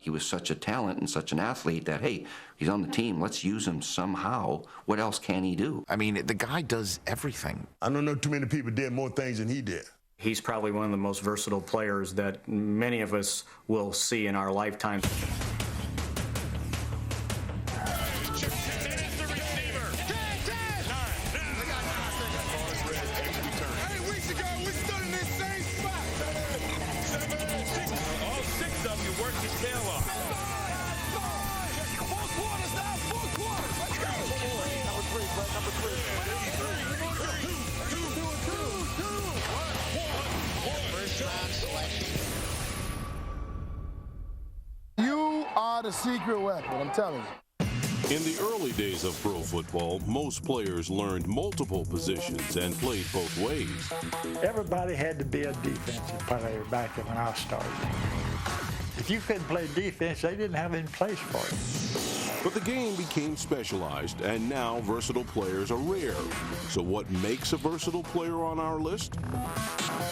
he was such a talent and such an athlete that, hey, he's on the team. Let's use him somehow. What else can he do? I mean, the guy does everything. I don't know too many people did more things than he did. He's probably one of the most versatile players that many of us will see in our lifetime. You are the secret weapon, I'm telling you. In the early days of pro football, most players learned multiple positions and played both ways. Everybody had to be a defensive player back when I started. If you couldn't play defense, they didn't have any place for it. But the game became specialized, and now versatile players are rare. So what makes a versatile player on our list?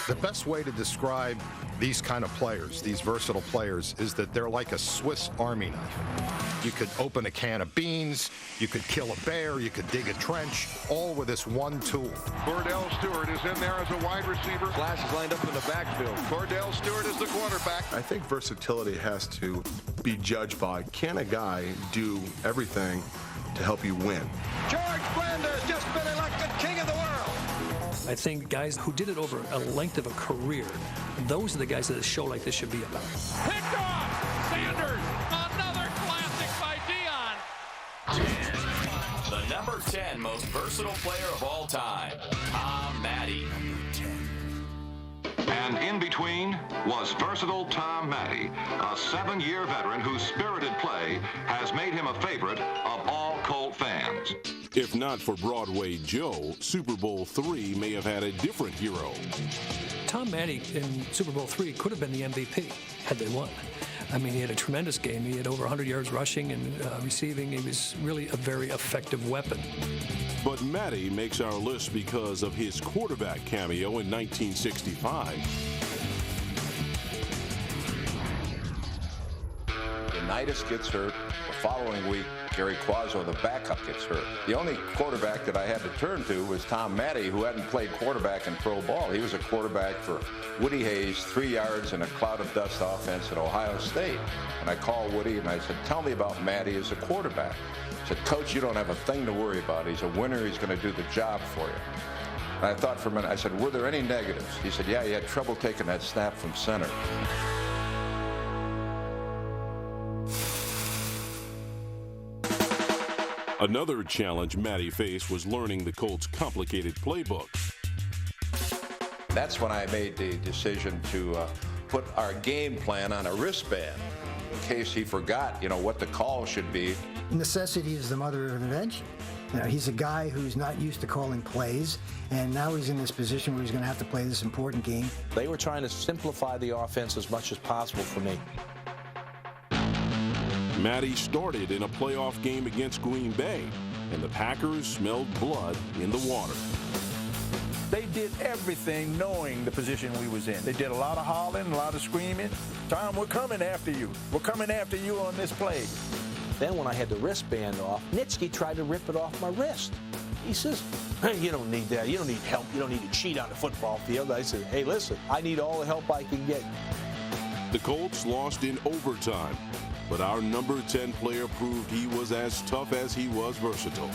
The best way to describe these kind of players, these versatile players, is that they're like a Swiss Army knife. You could open a can of beans, you could kill a bear, you could dig a trench, all with this one tool. Cordell Stewart is in there as a wide receiver. Glass is lined up in the backfield. Cordell Stewart is the quarterback. I think versatility has to be judged by, can a guy do everything to help you win? George Blanda has just been elected king of the world. I think guys who did it over a length of a career, those are the guys that a show like this should be about. Picked off! Sanders! Another classic by Deion! The number 10 most versatile player of all time, Tom Matte. And in between was versatile Tom Matte, a 7-year veteran whose spirited play has made him a favorite of all Colt fans. If not for Broadway Joe, Super Bowl III may have had a different hero. Tom Matte in Super Bowl III could have been the MVP had they won. I mean, he had a tremendous game. He had over 100 yards rushing and receiving. He was really a very effective weapon. But Matte makes our list because of his quarterback cameo in 1965. Unitas gets hurt. The following week, Gary Quazzo, the backup, gets hurt. The only quarterback that I had to turn to was Tom Matte, who hadn't played quarterback in pro ball. He was a quarterback for Woody Hayes, 3 yards in a cloud of dust offense at Ohio State. And I called Woody and I said, tell me about Matte as a quarterback. He said, Coach, you don't have a thing to worry about. He's a winner. He's going to do the job for you. And I thought for a minute, I said, were there any negatives? He said, yeah, he had trouble taking that snap from center. Another challenge Matte faced was learning the Colts' complicated playbook. That's when I made the decision to put our game plan on a wristband in case he forgot, what the call should be. Necessity is the mother of invention. He's a guy who's not used to calling plays, and now he's in this position where he's going to have to play this important game. They were trying to simplify the offense as much as possible for me. Matte started in a playoff game against Green Bay, and the Packers smelled blood in the water. They did everything knowing the position we was in. They did a lot of hollering, a lot of screaming. Tom, we're coming after you. We're coming after you on this play. Then when I had the wristband off, Nitschke tried to rip it off my wrist. He says, hey, you don't need that. You don't need help. You don't need to cheat on the football field. I said, hey, listen, I need all the help I can get. The Colts lost in overtime, but our number 10 player proved he was as tough as he was versatile.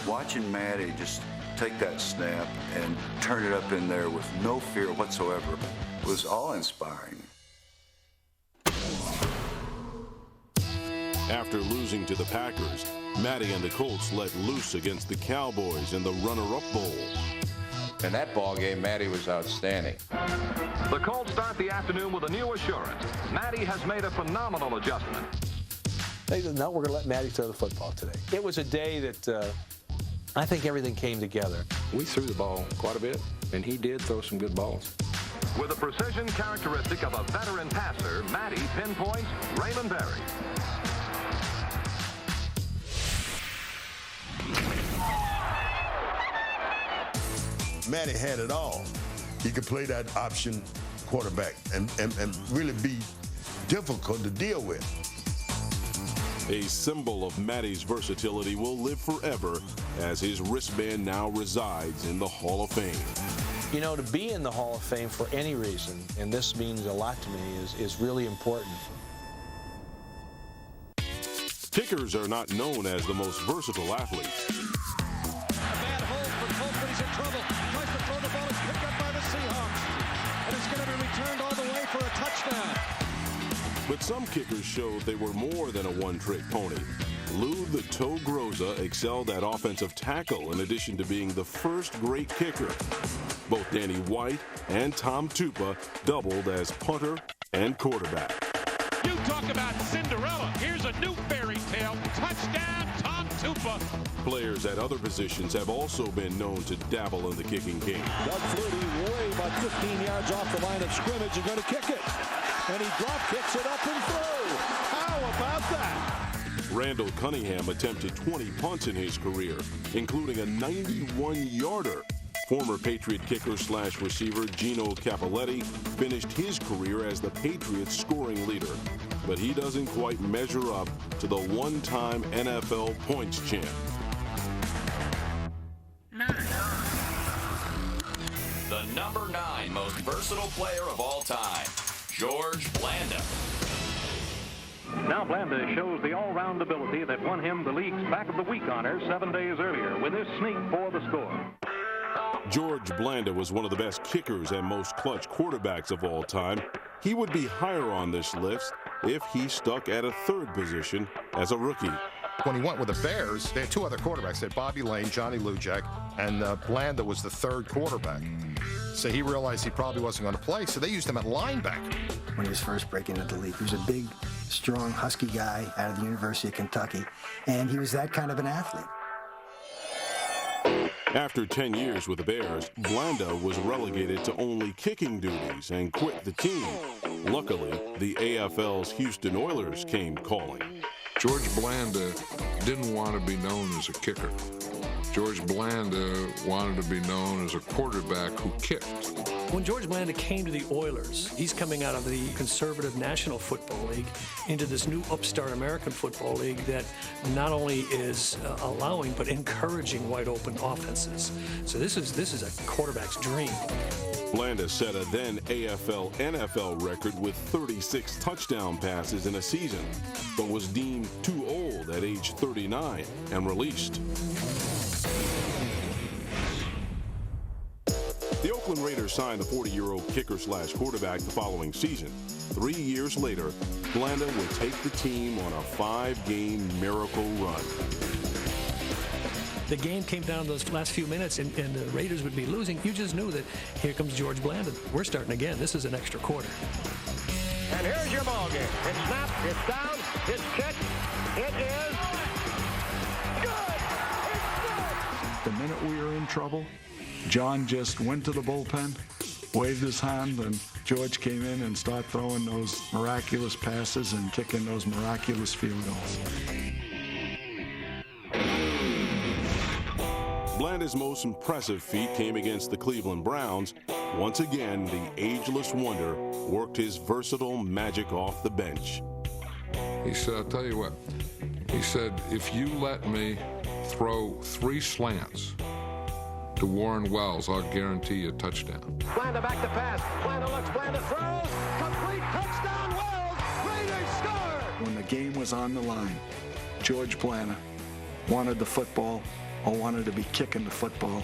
Watching Matte just take that snap and turn it up in there with no fear whatsoever was awe-inspiring. After losing to the Packers, Matte and the Colts let loose against the Cowboys in the runner-up bowl. In that ball game, Matte was outstanding. The Colts start the afternoon with a new assurance. Matte has made a phenomenal adjustment. No, we're going to let Matte throw the football today. It was a day that I think everything came together. We threw the ball quite a bit, and he did throw some good balls. With a precision characteristic of a veteran passer, Matte pinpoints Raymond Berry. Matte had it all. He could play that option quarterback and really be difficult to deal with. A symbol of Matty's versatility will live forever as his wristband now resides in the Hall of Fame. You know, to be in the Hall of Fame for any reason, and this means a lot to me, is really important. Kickers are not known as the most versatile athletes. A bad hold for Colt, but he's in trouble. Tries to throw the ball. It's picked up by the Seahawks. And it's going to be returned all the way for a touchdown. But some kickers showed they were more than a one-trick pony. Lou the Toe Groza excelled at offensive tackle in addition to being the first great kicker. Both Danny White and Tom Tupa doubled as punter and quarterback. You talk about Cinderella. Here's a new fairy tale. Touchdown, Tom Tupa. Players at other positions have also been known to dabble in the kicking game. Doug Flutie way about 15 yards off the line of scrimmage is going to kick it. And he drop kicks it up and through. How about that? Randall Cunningham attempted 20 punts in his career, including a 91-yarder. Former Patriot kicker/receiver Gino Cappelletti finished his career as the Patriots scoring leader, but he doesn't quite measure up to the one-time NFL points champ. The number 9 most versatile player of all time, George Blanda. Now Blanda shows the all-round ability that won him the league's Back of the Week honor 7 days earlier with his sneak for the score. George Blanda was one of the best kickers and most clutch quarterbacks of all time. He would be higher on this list if he stuck at a third position as a rookie. When he went with the Bears, they had two other quarterbacks. They had Bobby Lane, Johnny Lujack, and Blanda was the third quarterback. So he realized he probably wasn't going to play, so they used him at linebacker. When he was first breaking into the league, he was a big, strong, husky guy out of the University of Kentucky, and he was that kind of an athlete. After 10 years with the Bears, Blanda was relegated to only kicking duties and quit the team. Luckily, the AFL's Houston Oilers came calling. George Blanda didn't want to be known as a kicker. George Blanda wanted to be known as a quarterback who kicked. When George Blanda came to the Oilers, he's coming out of the conservative National Football League into this new upstart American Football League that not only is allowing but encouraging wide open offenses. So this is a quarterback's dream. Blanda set a then AFL-NFL record with 36 touchdown passes in a season, but was deemed too old at age 39 and released. The Oakland Raiders signed the 40-year-old kicker/quarterback the following season. 3 years later, Blanda would take the team on a 5-game miracle run. The game came down to those last few minutes, and the Raiders would be losing. You just knew that here comes George Blanda. We're starting again. This is an extra quarter. And here's your ball game. It's snapped, it's down, it's kicked, it is good! It's good! The minute we were in trouble, John just went to the bullpen, waved his hand, and George came in and started throwing those miraculous passes and kicking those miraculous field goals. Blanda's most impressive feat came against the Cleveland Browns. Once again, the ageless wonder worked his versatile magic off the bench. He said, I'll tell you what, he said, if you let me throw 3 slants to Warren Wells, I'll guarantee you a touchdown. Blanda back to pass. Blanda looks, Blanda throws. Complete touchdown, Wells. Raiders score. When the game was on the line, George Blanda wanted the football or wanted to be kicking the football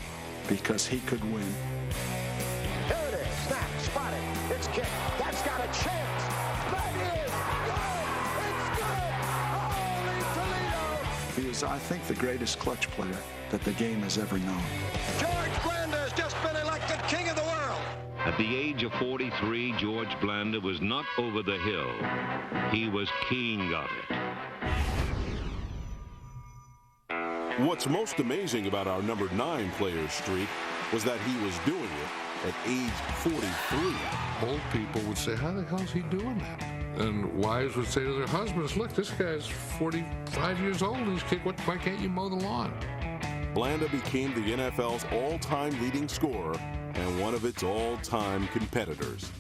because he could win. Here it is. Snap, spotted. It's kicked. That's got a chance. That is good. It's good. Holy Toledo. He is, I think, the greatest clutch player that the game has ever known. George Blanda has just been elected king of the world. At the age of 43, George Blanda was not over the hill. He was king of it. What's most amazing about our number 9 player streak was that he was doing it at age 43. Old people would say, how the hell is he doing that? And wives would say to their husbands, look, this guy's 45 years old. He's kicked. Why can't you mow the lawn? Blanda became the NFL's all-time leading scorer and one of its all-time competitors.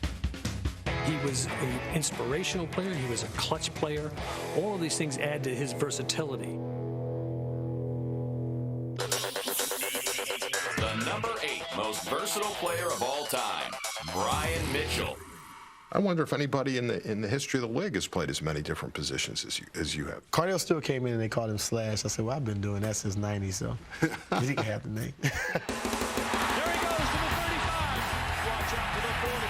He was an inspirational player. He was a clutch player. All of these things add to his versatility. The number 8 most versatile player of all time, Brian Mitchell. I wonder if anybody in the history of the league has played as many different positions as you have. Cardell Stewart came in and they called him Slash. I said, well, I've been doing that since '90, so he can have the name. There he goes to the 35. Watch out to the 40.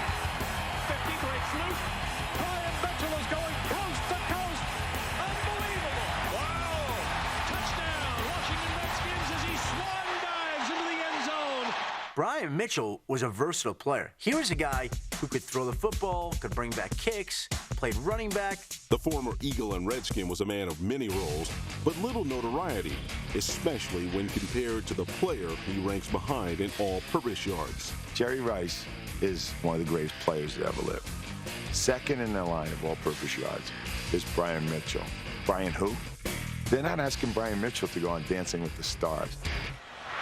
50 breaks loose. Brian Mitchell is going coast to coast. Unbelievable. Wow. Touchdown. Washington Redskins as he swan dives into the end zone. Brian Mitchell was a versatile player. He was a guy who could throw the football, could bring back kicks, played running back. The former Eagle and Redskin was a man of many roles, but little notoriety, especially when compared to the player he ranks behind in all-purpose yards. Jerry Rice is one of the greatest players that ever lived. Second in the line of all-purpose yards is Brian Mitchell. Brian who? They're not asking Brian Mitchell to go on Dancing with the Stars.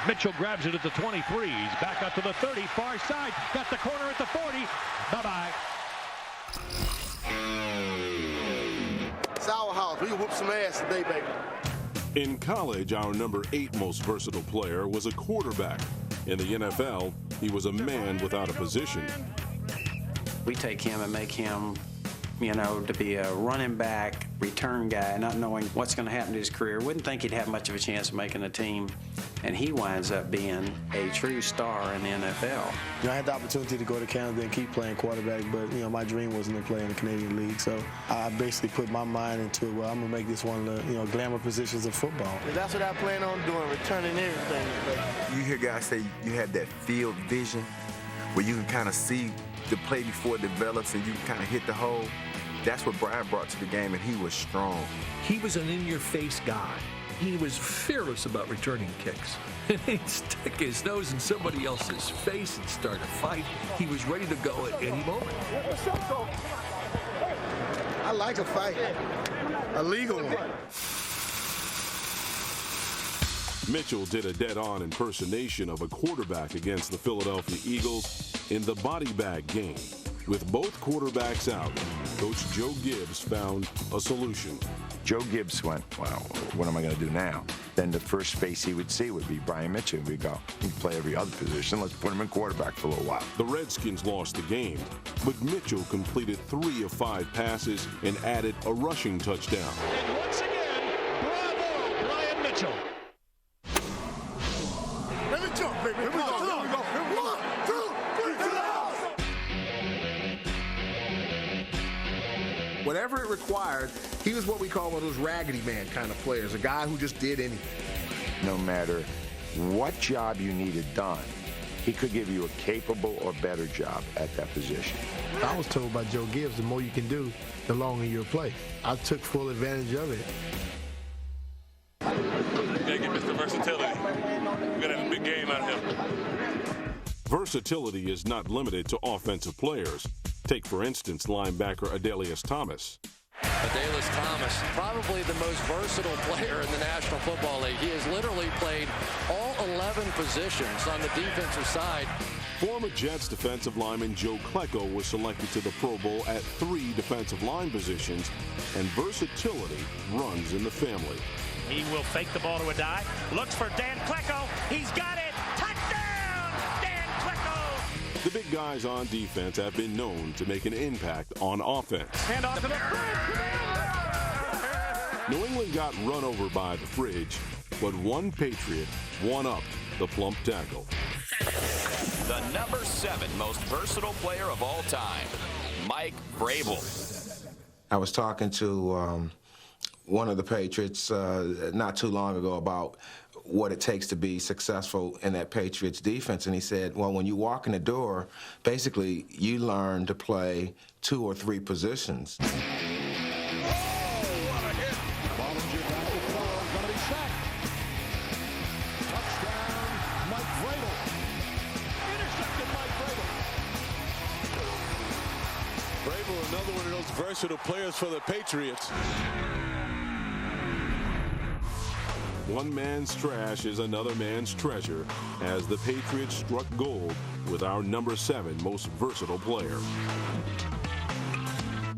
Mitchell grabs it at the 23. He's back up to the 30, far side. Got the corner at the 40. Bye-bye. It's our house. We can whoop some ass today, baby. In college, our number 8 most versatile player was a quarterback. In the NFL, he was a man without a position. We take him and make him, to be a running back, return guy, not knowing what's going to happen to his career. Wouldn't think he'd have much of a chance of making a team. And he winds up being a true star in the NFL. I had the opportunity to go to Canada and keep playing quarterback, but my dream wasn't to play in the Canadian League. So I basically put my mind into, well, I'm gonna make this one of the glamour positions of football. That's what I plan on doing, returning everything. You hear guys say you have that field vision, where you can kind of see the play before it develops, and you can kind of hit the hole. That's what Brian brought to the game, and he was strong. He was an in-your-face guy. He was fearless about returning kicks. And he'd stick his nose in somebody else's face and start a fight. He was ready to go at any moment. I like a fight. A legal one. Mitchell did a dead-on impersonation of a quarterback against the Philadelphia Eagles in the body bag game. With both quarterbacks out, Coach Joe Gibbs found a solution. Joe Gibbs went, well, what am I going to do now? Then the first face he would see would be Brian Mitchell. We'd go, he can play every other position. Let's put him in quarterback for a little while. The Redskins lost the game, but Mitchell completed 3 of 5 passes and added a rushing touchdown. And once again, bravo, Brian Mitchell. Let me jump, baby. Here we go. Here we go. 1, 2, 3, 4. Whatever it required, he was what we call one of those raggedy man kind of players, a guy who just did anything. No matter what job you needed done, he could give you a capable or better job at that position. I was told by Joe Gibbs, the more you can do, the longer you'll play. I took full advantage of it. Gotta get Mr. Versatility. We're gonna have a big game out of him. Versatility is not limited to offensive players. Take, for instance, linebacker Adelius Thomas. Adelius Thomas, probably the most versatile player in the National Football League. He has literally played all 11 positions on the defensive side. Former Jets defensive lineman Joe Klecko was selected to the Pro Bowl at 3 defensive line positions, and versatility runs in the family. He will fake the ball to a dive. Looks for Dan Klecko. He's got it. Touchdown, Dan Klecko. The big guys on defense have been known to make an impact on offense. Hand off to the New England got run over by the fridge, but one Patriot one-upped the plump tackle. The number 7 most versatile player of all time, Mike Vrabel. I was talking to one of the Patriots not too long ago about what it takes to be successful in that Patriots defense, and he said, well, when you walk in the door, basically you learn to play 2 or 3 positions. Another one of those versatile players for the Patriots. One man's trash is another man's treasure as the Patriots struck gold with our number 7 most versatile player.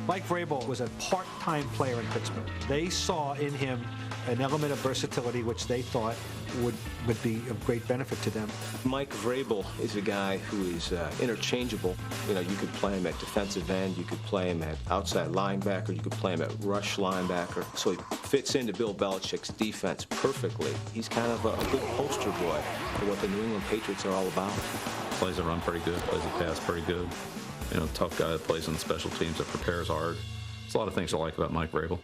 Mike Vrabel was a part-time player in Pittsburgh. They saw in him an element of versatility which they thought would be of great benefit to them. Mike Vrabel is a guy who is interchangeable. You know, you could play him at defensive end, you could play him at outside linebacker, you could play him at rush linebacker. So he fits into Bill Belichick's defense perfectly. He's kind of a good poster boy for what the New England Patriots are all about. Plays the run pretty good, plays the pass pretty good. You know, tough guy that plays on the special teams, that prepares hard. There's a lot of things I like about Mike Vrabel.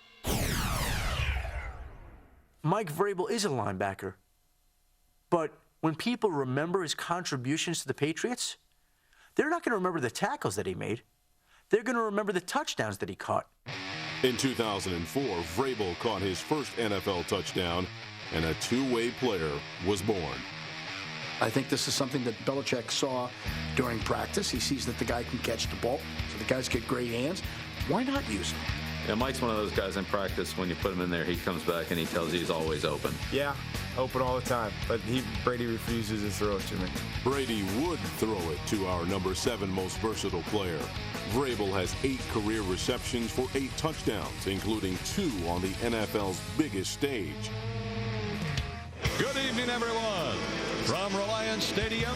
Mike Vrabel is a linebacker. But when people remember his contributions to the Patriots, they're not going to remember the tackles that he made. They're going to remember the touchdowns that he caught. In 2004, Vrabel caught his first NFL touchdown, and a two-way player was born. I think this is something that Belichick saw during practice. He sees that the guy can catch the ball, so the guys get great hands. Why not use him? Yeah, Mike's one of those guys in practice, when you put him in there, he comes back and he tells you he's always open. Yeah, open all the time, but Brady refuses to throw it to me. Brady would throw it to our number 7 most versatile player. Vrabel has 8 career receptions for 8 touchdowns, including 2 on the NFL's biggest stage. Good evening, everyone. From Reliance Stadium.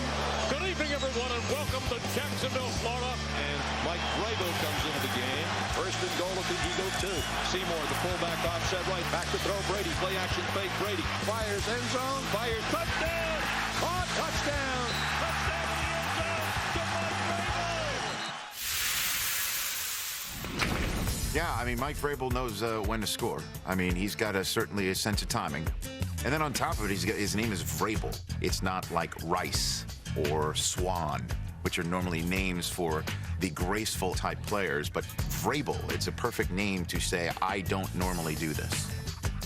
Good evening, everyone, and welcome to Jacksonville, Florida. And Mike Vrabel comes into the game. First and goal at the Eagle 2. Seymour, the fullback, offset right. Back to throw. Brady, play action fake. Brady fires end zone. Fires touchdown. Caught touchdown. Touchdown in the end zone to Mike Vrabel. Yeah, I mean, Mike Vrabel knows when to score. I mean, he's got certainly a sense of timing. And then on top of it, his name is Vrabel. It's not like Rice or Swan, which are normally names for the graceful type players. But Vrabel, it's a perfect name to say, I don't normally do this.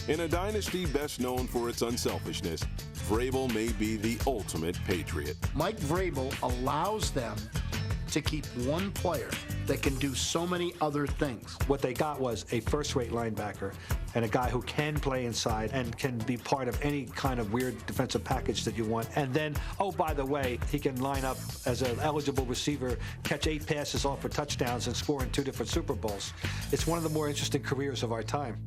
In a dynasty best known for its unselfishness, Vrabel may be the ultimate Patriot. Mike Vrabel allows them to keep one player that can do so many other things. What they got was a first-rate linebacker and a guy who can play inside and can be part of any kind of weird defensive package that you want. And then, oh, by the way, he can line up as an eligible receiver, catch 8 passes off for touchdowns, and score in 2 different Super Bowls. It's one of the more interesting careers of our time.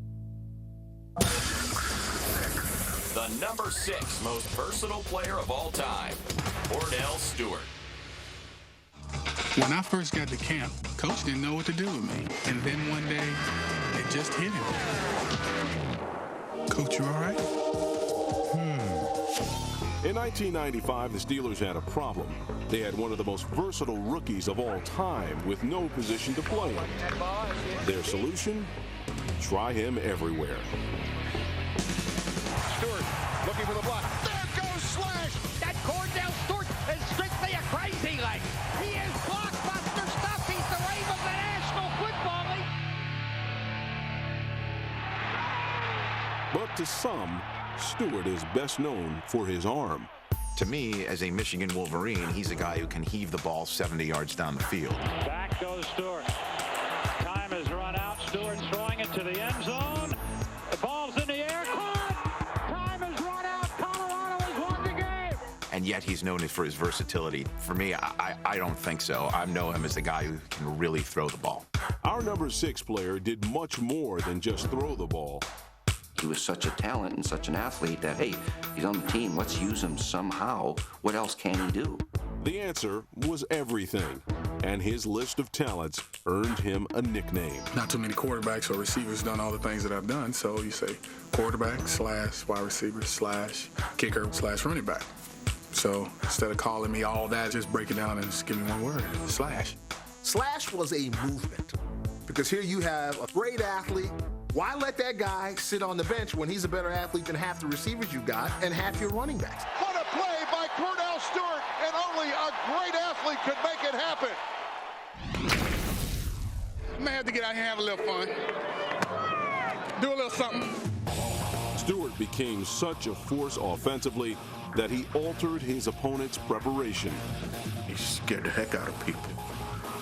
The number 6 most versatile player of all time, Kordell Stewart. When I first got to camp, Coach didn't know what to do with me. And then one day, it just hit him. Coach, you all right? In 1995, the Steelers had a problem. They had one of the most versatile rookies of all time with no position to play him. Their solution? Try him everywhere. Stewart looking for the block. There goes Slash. That Kordell Stewart is strictly a crazy leg. He is blockbuster stuff. He's the wave of the National Football League. But to some, Stewart is best known for his arm. To me, as a Michigan Wolverine, he's a guy who can heave the ball 70 yards down the field. Back goes Stewart. Time has run out. Stewart throwing it to the end zone. The ball's in the air. Caught. Time has run out. Colorado has won the game. And yet he's known for his versatility. For me, I don't think so. I know him as the guy who can really throw the ball. Our number 6 player did much more than just throw the ball. He was such a talent and such an athlete that, hey, he's on the team. Let's use him somehow. What else can he do? The answer was everything, and his list of talents earned him a nickname. Not too many quarterbacks or receivers done all the things that I've done, so you say quarterback / wide receiver / kicker / running back. So instead of calling me all that, just break it down and just give me one word, Slash. Slash was a movement, because here you have a great athlete. Why let that guy sit on the bench when he's a better athlete than half the receivers you got and half your running backs? What a play by Kordell Stewart, and only a great athlete could make it happen. I may have to get out here and have a little fun. Do a little something. Stewart became such a force offensively that he altered his opponent's preparation. He scared the heck out of people.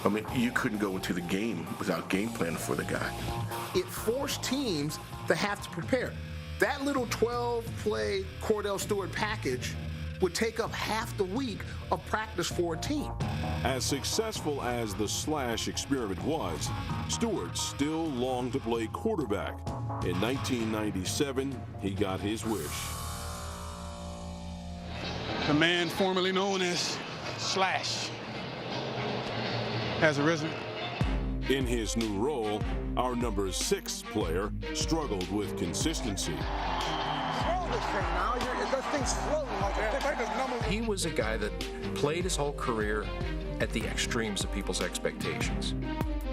I mean, you couldn't go into the game without game planning for the guy. It forced teams to have to prepare. That little 12-play Kordell Stewart package would take up half the week of practice for a team. As successful as the slash experiment was, Stewart still longed to play quarterback. In 1997, he got his wish. The man formerly known as Slash has arisen. In his new role, our number 6 player struggled with consistency. He was a guy that played his whole career at the extremes of people's expectations.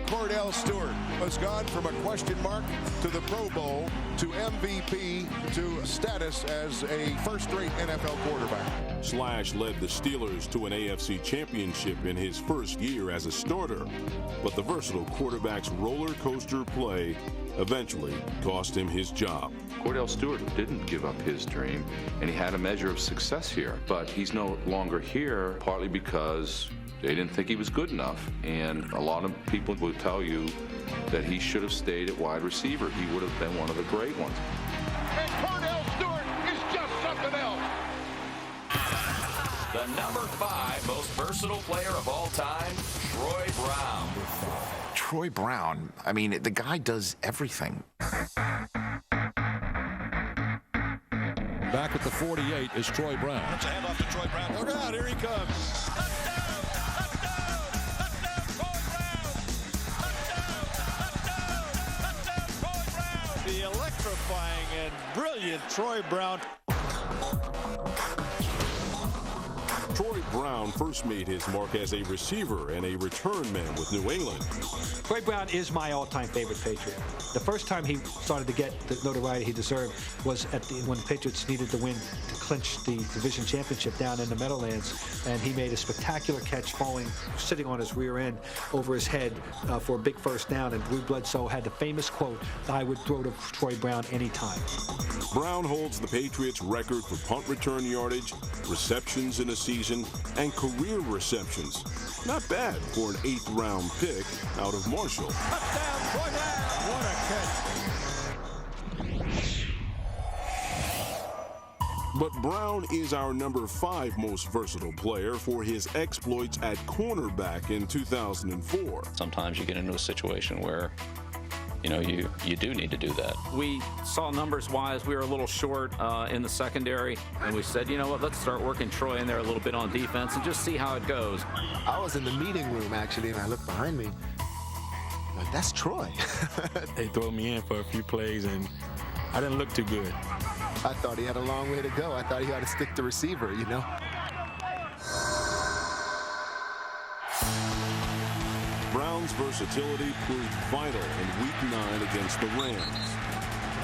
Kordell Stewart has gone from a question mark to the Pro Bowl to MVP to status as a first-rate NFL quarterback. Slash led the Steelers to an AFC championship in his first year as a starter, but the versatile quarterback's roller coaster play eventually cost him his job. Kordell Stewart didn't give up his dream, and he had a measure of success here, but he's no longer here partly because they didn't think he was good enough, and a lot of people will tell you that he should have stayed at wide receiver. He would have been one of the great ones. And Kordell Stewart is just something else. The number 5 most versatile player of all time, Troy Brown. Troy Brown, I mean, the guy does everything. Back at the 48 is Troy Brown. That's a handoff to Troy Brown. Look out, here he comes. The electrifying and brilliant Troy Brown. Troy Brown first made his mark as a receiver and a return man with New England. Troy Brown is my all-time favorite Patriot. The first time he started to get the notoriety he deserved was when the Patriots needed to win to clinch the division championship down in the Meadowlands, and he made a spectacular catch sitting on his rear end over his head for a big first down, and Drew Bledsoe had the famous quote, "I would throw to Troy Brown anytime." Brown holds the Patriots' record for punt return yardage, receptions in a season, and career receptions. Not bad for an 8th-round pick out of Marshall. Touchdown, Troy Brown. What a catch. But Brown is our number 5 most versatile player for his exploits at cornerback in 2004. Sometimes you get into a situation where you do need to do that. We saw numbers-wise, we were a little short in the secondary, and we said, you know what, let's start working Troy in there a little bit on defense and just see how it goes. I was in the meeting room, actually, and I looked behind me. Like, that's Troy. They threw me in for a few plays, and I didn't look too good. I thought he had a long way to go. I thought he had to stick to receiver, you know? Brown's versatility proved vital in Week 9 against the Rams.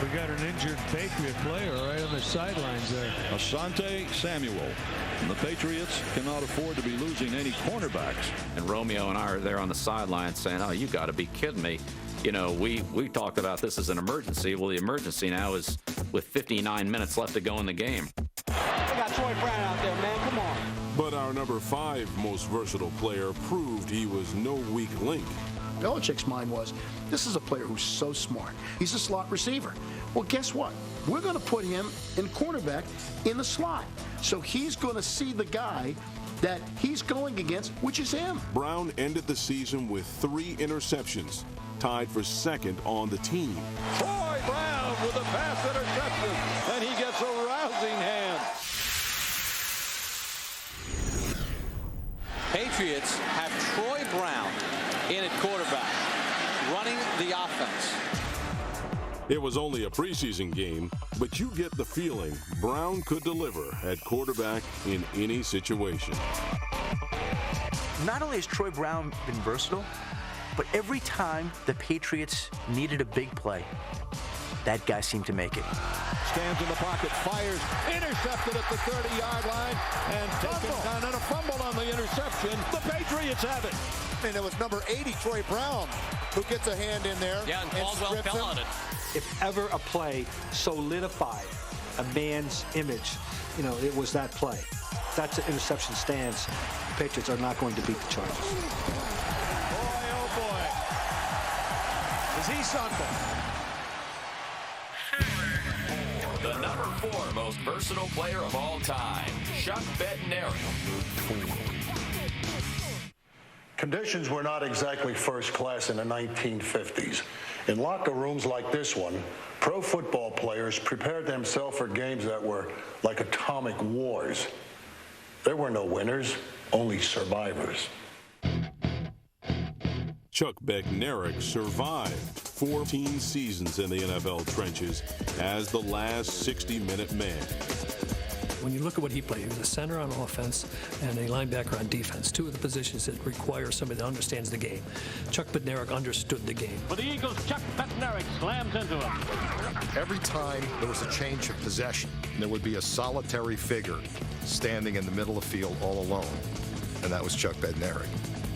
We got an injured Patriot player right on the sidelines there. Asante Samuel. And the Patriots cannot afford to be losing any cornerbacks. And Romeo and I are there on the sidelines saying, oh, you got to be kidding me. You know, we talked about this as an emergency. Well, the emergency now is with 59 minutes left to go in the game. We got Troy Brown out there, man. Come on. But our number 5 most versatile player proved he was no weak link. Belichick's mind was, this is a player who's so smart. He's a slot receiver. Well, guess what? We're going to put him in cornerback in the slot. So he's going to see the guy that he's going against, which is him. Brown ended the season with 3 interceptions, tied for 2nd on the team. Troy Brown with a pass interception, and he gets a rousing hand. Patriots have Troy Brown in at quarterback, running the offense. It was only a preseason game, but you get the feeling Brown could deliver at quarterback in any situation. Not only has Troy Brown been versatile, but every time the Patriots needed a big play, that guy seemed to make it. Stands in the pocket, fires, intercepted at the 30-yard line, and taken down, and a fumble on the interception. The Patriots have it. And it was number 80, Troy Brown, who gets a hand in there. Yeah, and Caldwell fell on it. If ever a play solidified a man's image, you know, it was that play. That's an interception stands. The Patriots are not going to beat the Chargers. Boy, oh boy. Is he Sunday? The number 4 most versatile player of all time, Chuck Bednarik. Conditions were not exactly first class in the 1950s. In locker rooms like this one, pro football players prepared themselves for games that were like atomic wars. There were no winners, only survivors. Chuck Bednarik survived 14 seasons in the NFL trenches as the last 60-minute man. When you look at what he played, he was a center on offense and a linebacker on defense, two of the positions that require somebody that understands the game. Chuck Bednarik understood the game. For the Eagles, Chuck Bednarik slams into him. Every time there was a change of possession, there would be a solitary figure standing in the middle of the field all alone, and that was Chuck Bednarik.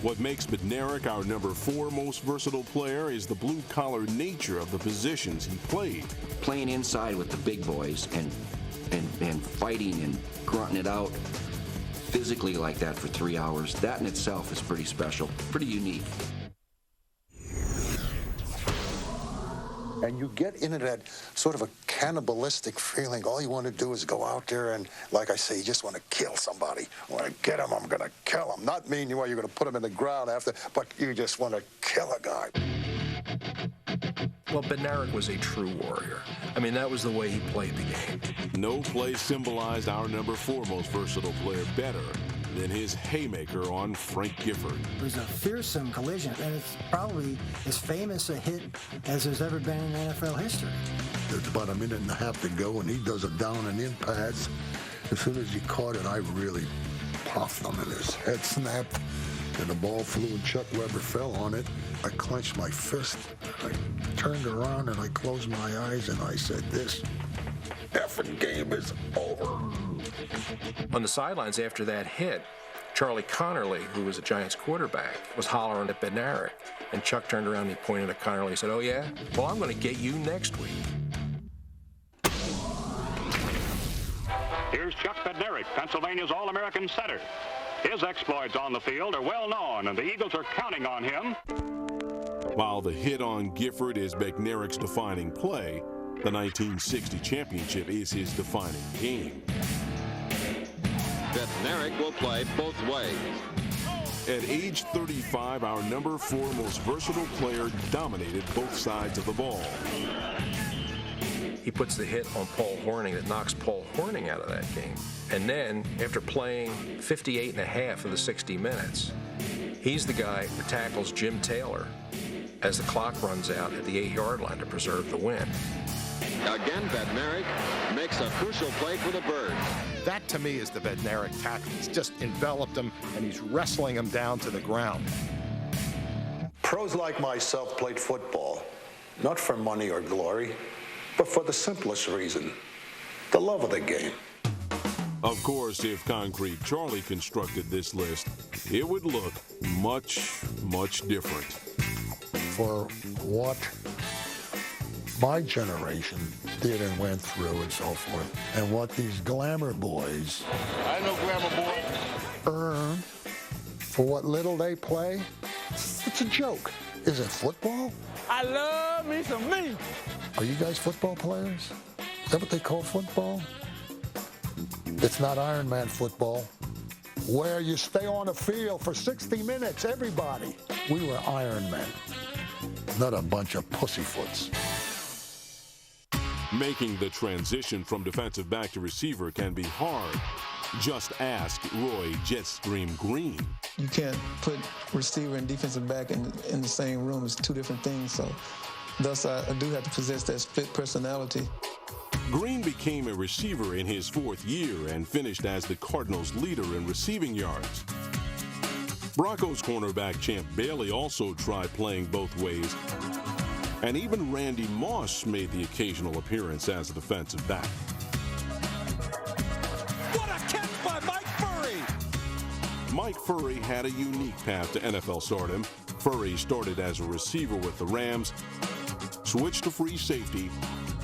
What makes Bednarik our number 4 most versatile player is the blue-collar nature of the positions he played. Playing inside with the big boys and fighting and grunting it out physically like that for 3 hours, that in itself is pretty special, pretty unique. And you get into that sort of a cannibalistic feeling. All you want to do is go out there and, like I say, you just want to kill somebody. I want to get him, I'm going to kill him. Not meaning you're going to put him in the ground after, but you just want to kill a guy. Well, Bednarik was a true warrior. I mean, that was the way he played the game. No play symbolized our number 4 most versatile player better than his haymaker on Frank Gifford. It was a fearsome collision, and it's probably as famous a hit as there's ever been in NFL history. There's about a minute and a half to go, and he does a down and in pass. As soon as he caught it, I really puffed him, and his head snapped, and the ball flew, and Chuck Weber fell on it. I clenched my fist. I turned around, and I closed my eyes, and I said, this effing game is over. On the sidelines after that hit, Charlie Connerly, who was a Giants quarterback, was hollering at Bednarik. And Chuck turned around and he pointed at Connerly and said, "Oh, yeah? Well, I'm going to get you next week." Here's Chuck Bednarik, Pennsylvania's All-American center. His exploits on the field are well known, and the Eagles are counting on him. While the hit on Gifford is Bednarik's defining play, the 1960 championship is his defining game. Bednarik will play both ways. At age 35, our number 4 most versatile player dominated both sides of the ball. He puts the hit on Paul Hornung that knocks Paul Hornung out of that game. And then, after playing 58 and a half of the 60 minutes, he's the guy who tackles Jim Taylor as the clock runs out at the 8-yard line to preserve the win. Again, Bednarik makes a crucial play for the Birds. That, to me, is the Bednarik tackle. He's just enveloped him, and he's wrestling him down to the ground. Pros like myself played football, not for money or glory, but for the simplest reason, the love of the game. Of course, if Concrete Charlie constructed this list, it would look much, much different. For what my generation did and went through and so forth, and what these glamour boys, I know glamour boy, earn for what little they play, it's a joke. Is it football? I love me some meat. Are you guys football players? Is that what they call football? It's not Iron Man football, where you stay on the field for 60 minutes, everybody. We were Iron Men, not a bunch of pussyfoots. Making the transition from defensive back to receiver can be hard. Just ask Roy Jetstream Green. You can't put receiver and defensive back in the same room. It's two different things. So, thus, I do have to possess that split personality. Green became a receiver in his 4th year and finished as the Cardinals' leader in receiving yards. Broncos cornerback Champ Bailey also tried playing both ways, and even Randy Moss made the occasional appearance as a defensive back. What a catch by Mike Furrey! Mike Furrey had a unique path to NFL stardom. Furrey started as a receiver with the Rams, switched to free safety,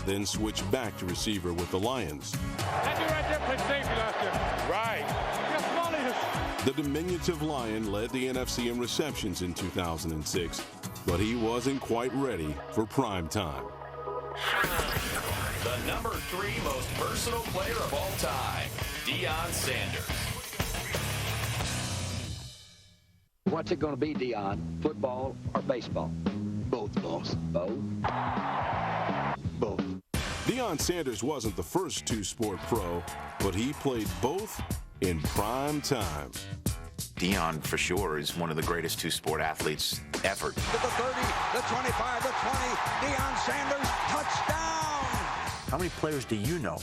then switched back to receiver with the Lions. That dude right there played safety last year. Right. The diminutive Lion led the NFC in receptions in 2006, but he wasn't quite ready for prime time. The number 3 most versatile player of all time, Deion Sanders. What's it going to be, Deion? Football or baseball? Both, boss. Both? Both. Deion Sanders wasn't the first two-sport pro, but he played both in prime time. Deion, for sure, is one of the greatest two-sport athletes ever. To the 30, the 25, the 20, Deion Sanders, touchdown! How many players do you know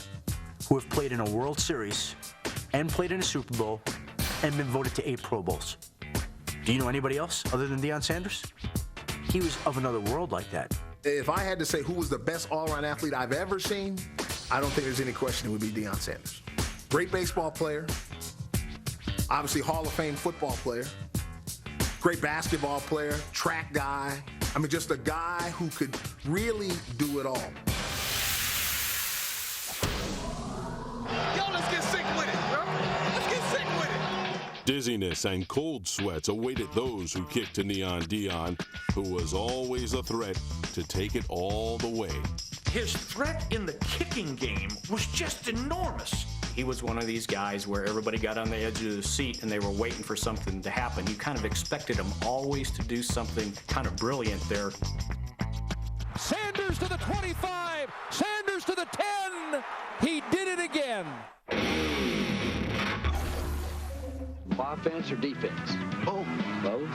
who have played in a World Series and played in a Super Bowl and been voted to 8 Pro Bowls? Do you know anybody else other than Deion Sanders? He was of another world like that. If I had to say who was the best all-around athlete I've ever seen, I don't think there's any question it would be Deion Sanders. Great baseball player, obviously Hall of Fame football player, great basketball player, track guy. I mean, just a guy who could really do it all. Yo, let's get sick with it, bro. Let's get sick with it. Dizziness and cold sweats awaited those who kicked to Neon Deion, who was always a threat to take it all the way. His threat in the kicking game was just enormous. He was one of these guys where everybody got on the edge of the seat and they were waiting for something to happen. You kind of expected him always to do something kind of brilliant there. Sanders to the 25. Sanders to the 10. He did it again. Offense or defense? Both. Both?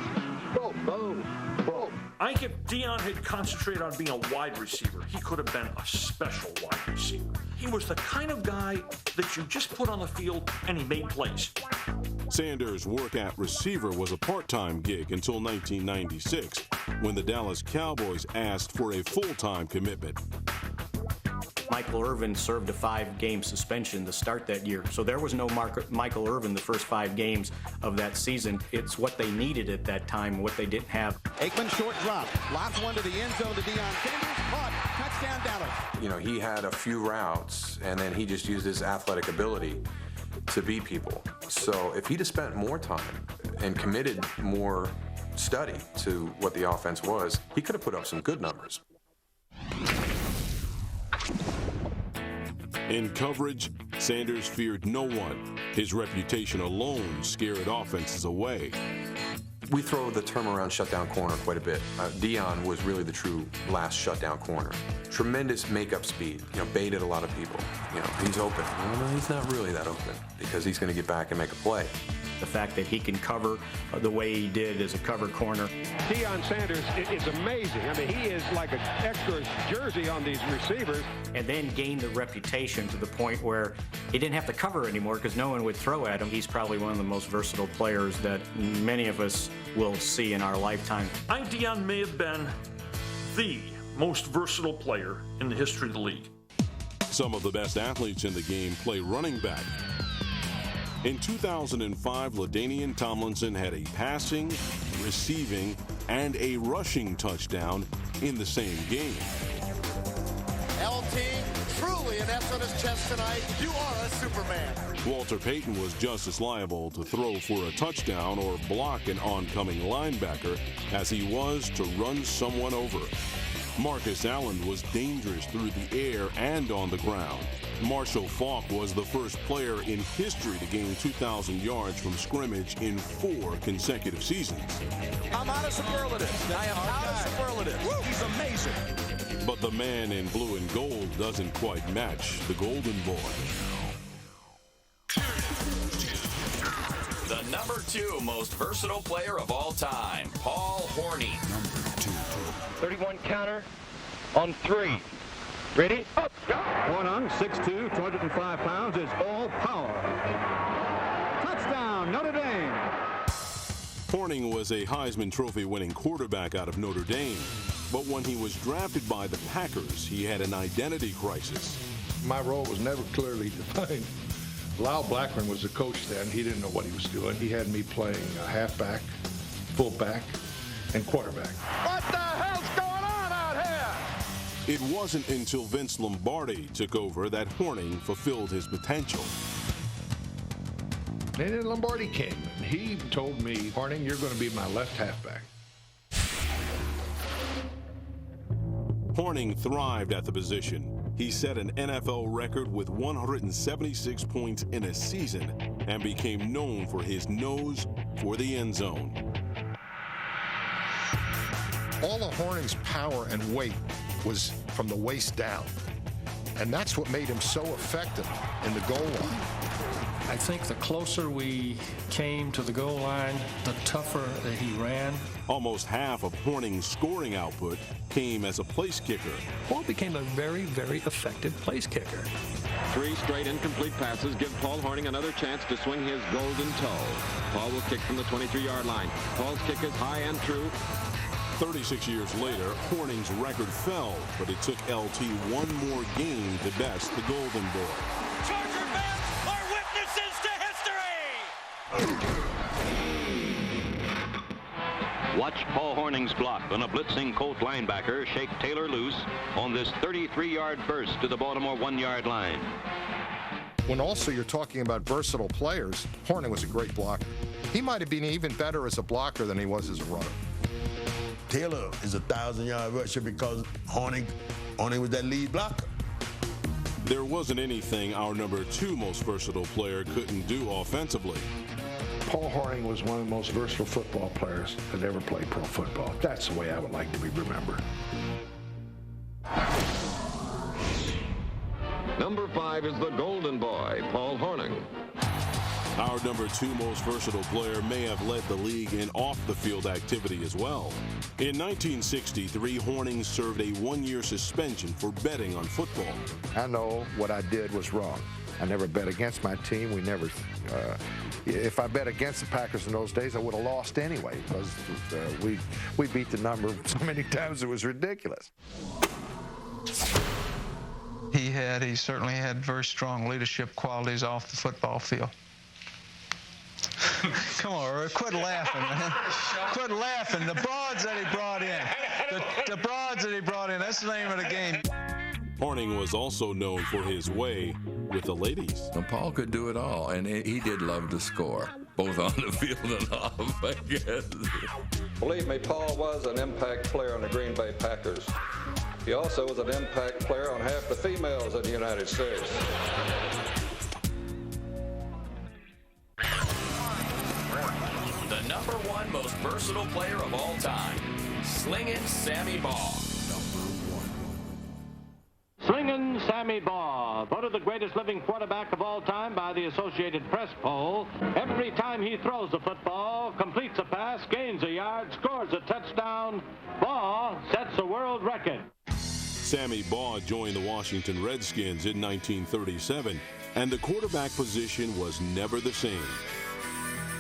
Both. Both. Both. I think if Deion had concentrated on being a wide receiver, he could have been a special wide receiver. He was the kind of guy that you just put on the field and he made plays. Sanders' work at receiver was a part-time gig until 1996, when the Dallas Cowboys asked for a full-time commitment. Michael Irvin served a 5-game suspension to start that year. So there was no Michael Irvin the first 5 games of that season. It's what they needed at that time, what they didn't have. Aikman short drop. Lobs one to the end zone to Deion Sanders. Caught. Touchdown Dallas. You know, he had a few routes, and then he just used his athletic ability to beat people. So if he'd have spent more time and committed more study to what the offense was, he could have put up some good numbers. In coverage, Sanders feared no one. His reputation alone scared offenses away. We throw the term around shutdown corner quite a bit. Deion was really the true last shutdown corner. Tremendous makeup speed, baited a lot of people. He's open. No, he's not really that open because he's going to get back and make a play. The fact that he can cover the way he did as a cover corner. Deion Sanders is amazing. I mean, he is like an extra jersey on these receivers. And then gained the reputation to the point where he didn't have to cover anymore because no one would throw at him. He's probably one of the most versatile players that many of us will see in our lifetime. I think Deion may have been the most versatile player in the history of the league. Some of the best athletes in the game play running back. In 2005, LaDainian Tomlinson had a passing, receiving, and a rushing touchdown in the same game. LT, truly an S on his chest tonight. You are a Superman. Walter Payton was just as liable to throw for a touchdown or block an oncoming linebacker as he was to run someone over. Marcus Allen was dangerous through the air and on the ground. Marshall Faulk was the first player in history to gain 2,000 yards from scrimmage in 4 consecutive seasons. I'm out of superlatives. I am out of superlatives. Woo, he's amazing. But the man in blue and gold doesn't quite match the Golden Boy. The number 2 most versatile player of all time, Paul Hornung. Number 2. 31 counter on 3. Ready? Up. Hornung, 6'2", 205 pounds, is all power. Touchdown, Notre Dame. Hornung was a Heisman Trophy winning quarterback out of Notre Dame. But when he was drafted by the Packers, he had an identity crisis. My role was never clearly defined. Lyle Blackman was the coach then. He didn't know what he was doing. He had me playing halfback, fullback, and quarterback. What the hell's going on out here? It wasn't until Vince Lombardi took over that Hornung fulfilled his potential. And then Lombardi came, and he told me, Hornung, you're going to be my left halfback. Hornung thrived at the position. he set an NFL record with 176 points in a season and became known for his nose for the end zone. All of Horning's power and weight was from the waist down. And that's what made him so effective in the goal line. I think the closer we came to the goal line, the tougher that he ran. Almost half of Horning's scoring output came as a place kicker. Paul became a very, very effective place kicker. 3 straight incomplete passes give Paul Hornung another chance to swing his golden toe. Paul will kick from the 23-yard line. Paul's kick is high and true. 36 years later, Horning's record fell, but it took LT one more game to best the Golden Boy. Charger fans are witnesses to history! Watch Paul Hornung's block on a blitzing Colt linebacker shake Taylor loose on this 33-yard burst to the Baltimore 1-yard line. When also you're talking about versatile players, Hornung was a great blocker. He might have been even better as a blocker than he was as a runner. Taylor is a 1,000-yard rusher because Horning was that lead blocker. There wasn't anything our number 2 most versatile player couldn't do offensively. Paul Hornung was one of the most versatile football players that ever played pro football. That's the way I would like to be remembered. Number 5 is the Golden Boy, Paul Hornung. Our number 2 most versatile player may have led the league in off-the-field activity as well. In 1963, Hornung served a 1-year suspension for betting on football. I know what I did was wrong. I never bet against my team. We never. If I bet against the Packers in those days, I would have lost anyway because we beat the number so many times it was ridiculous. He certainly had very strong leadership qualities off the football field. Come on, quit laughing, man. Quit laughing. The broads that he brought in. The broads that he brought in, that's the name of the game. Hornung was also known for his way with the ladies. Well, Paul could do it all, and he did love to score, both on the field and off, I guess. Believe me, Paul was an impact player on the Green Bay Packers. He also was an impact player on half the females in the United States. The number 1 most versatile player of all time, Slingin' Sammy Baugh. Slingin' Sammy Baugh, voted the greatest living quarterback of all time by the Associated Press poll. Every time he throws the football, completes a pass, gains a yard, scores a touchdown, Baugh sets a world record. Sammy Baugh joined the Washington Redskins in 1937, and the quarterback position was never the same.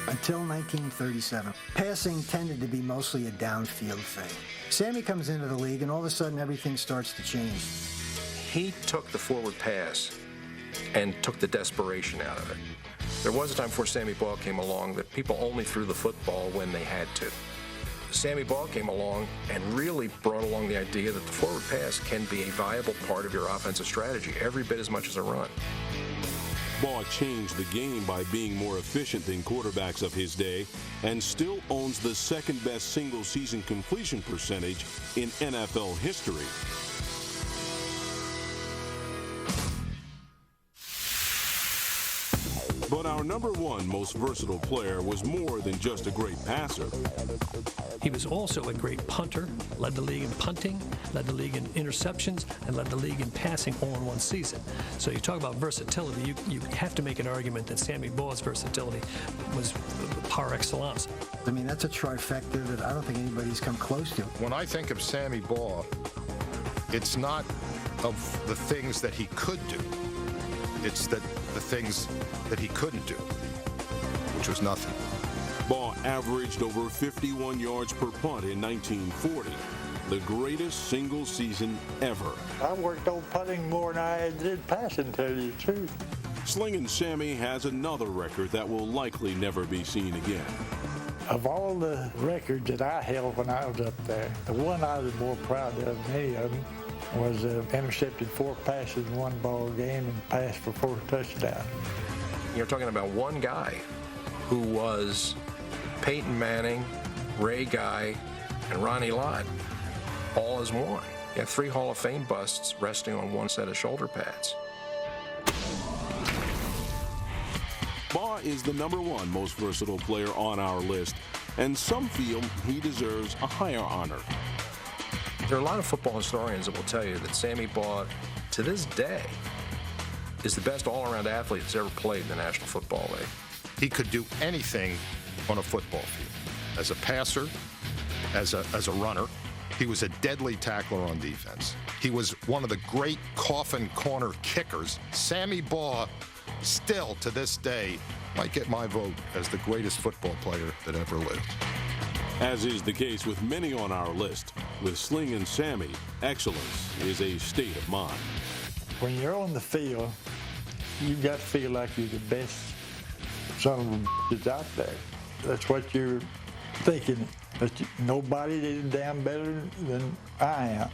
Until 1937, passing tended to be mostly a downfield thing. Sammy comes into the league, and all of a sudden, everything starts to change. He took the forward pass and took the desperation out of it. There was a time before Sammy Baugh came along that people only threw the football when they had to. Sammy Baugh came along and really brought along the idea that the forward pass can be a viable part of your offensive strategy, every bit as much as a run. Baugh changed the game by being more efficient than quarterbacks of his day and still owns the second-best single-season completion percentage in NFL history. But our number 1 most versatile player was more than just a great passer. He was also a great punter, led the league in punting, led the league in interceptions, and led the league in passing all in one season. So you talk about versatility, you have to make an argument that Sammy Baugh's versatility was par excellence. I mean, that's a trifecta that I don't think anybody's come close to. When I think of Sammy Baugh, it's not of the things that he could do. It's the things that he couldn't do, which was nothing. Baugh averaged over 51 yards per punt in 1940, the greatest single season ever. I worked on punting more than I did passing, to tell you the truth. Slingin' Sammy has another record that will likely never be seen again. Of all the records that I held when I was up there, the one I was more proud of than any of them was intercepted 4 passes in one ball game and passed for 4 touchdowns. You're talking about one guy who was Peyton Manning, Ray Guy, and Ronnie Lott, all as one. You have 3 Hall of Fame busts resting on one set of shoulder pads. Baugh is the #1 most versatile player on our list, and some feel he deserves a higher honor. There are a lot of football historians that will tell you that Sammy Baugh, to this day, is the best all-around athlete that's ever played in the National Football League. He could do anything on a football field. As a passer, as a runner, he was a deadly tackler on defense. He was one of the great coffin corner kickers. Sammy Baugh, still to this day, might get my vote as the greatest football player that ever lived. As is the case with many on our list, with Sling and Sammy, excellence is a state of mind. When you're on the field, you got to feel like you're the best son of a that's out there. That's what you're thinking. That nobody is damn better than I am.